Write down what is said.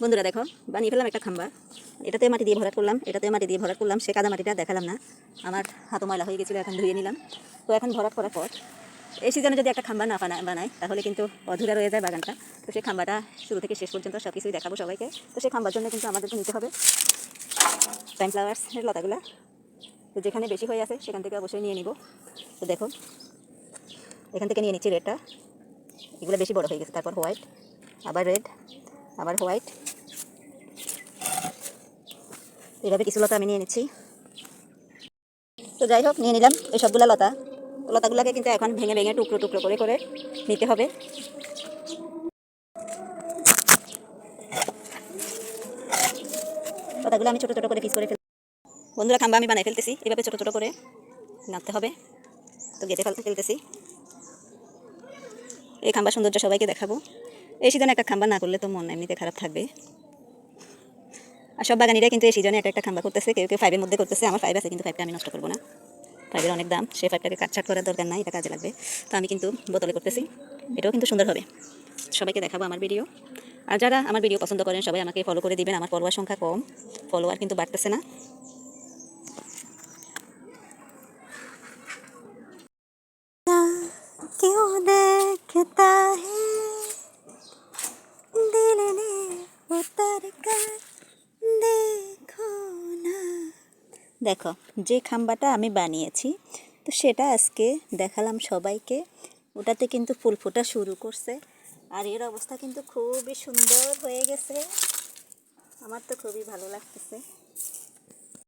বন্ধুরা দেখো, বানিয়ে ফেললাম একটা খাম্বা। এটাতে মাটি দিয়ে ভরাট করলাম, এটাতে মাটি দিয়ে ভরাট করলাম। সে কাদা মাটিটা দেখালাম না, আমার হাতও ময়লা হয়ে গেছিলো, এখন ধুয়ে নিলাম। তো এখন ভরাট করার পর এই সিজনে যদি একটা খাম্বা না বানায় তাহলে কিন্তু অধুরা রয়ে যায় বাগানটা। তো সেই খাম্বাটা শুরু থেকে শেষ পর্যন্ত সব কিছুই দেখাবো সবাইকে। তো সেই খাম্বার জন্য কিন্তু আমাদেরকে নিতে হবে সানফ্লাওয়ার্সের লতাগুলো। তো যেখানে বেশি হয়ে আছে সেখান থেকে অবশ্যই নিয়ে নিব। তো দেখো, এখান থেকে নিয়ে নিচ্ছি রেডটা, এগুলো বেশি বড় হয়ে গেছে। তারপর হোয়াইট, আবার রেড, আবার হোয়াইট, এইভাবে কিছু লতা আমি নিয়ে নিচ্ছি। তো যাই হোক, নিয়ে নিলাম এই সবগুলো লতাগুলোকে কিন্তু এখন ভেঙে ভেঙে টুকরো টুকরো করে করে নিতে হবে। লতাগুলো আমি ছোটো ছোটো করে পিস করে বন্ধুরা, খাম্বা আমি বানাই ফেলতেছি, এভাবে ছোটো ছোটো করে নাড়তে হবে। তো গেঁথে ফেলতেছি। এই খাম্বা সৌন্দর্য সবাইকে দেখাবো। এই সিজনে একটা খাম্বা না করলে তো মন এমনিতে খারাপ থাকবে। আর সব বাগানিরা কিন্তু এই সিজনে একটা খাম্বা করতেছে, কেউ কেউ 5-এর মধ্যে করতেছে। আমার 5 আছে, কিন্তু 5টা আমি নষ্ট করবো না। 5-এর অনেক দাম, সেই 5টাকে কাটছাট করার দরকার নাই, এটা কাজে লাগবে। তো আমি কিন্তু বোতলে করতেছি, এটাও কিন্তু সুন্দর হবে। সবাইকে দেখাবো আমার ভিডিও। আর যারা আমার ভিডিও পছন্দ করেন সবাই আমাকে ফলো করে দিবেন। আমার ফলোয়ার সংখ্যা কম, ফলোয়ার কিন্তু বাড়তেছে না। क्यों देखता है दिल ने उतर कर देखो ना। দেখো, যে খাম্বাটা আমি বানিয়েছি তো সেটা আজকে দেখালাম সবাইকে। ওটাতে কিন্তু ফুল ফোটা শুরু করছে, আর এর অবস্থা কিন্তু খুবই সুন্দর হয়ে গেছে। আমার তো খুবই ভালো লাগতেছে।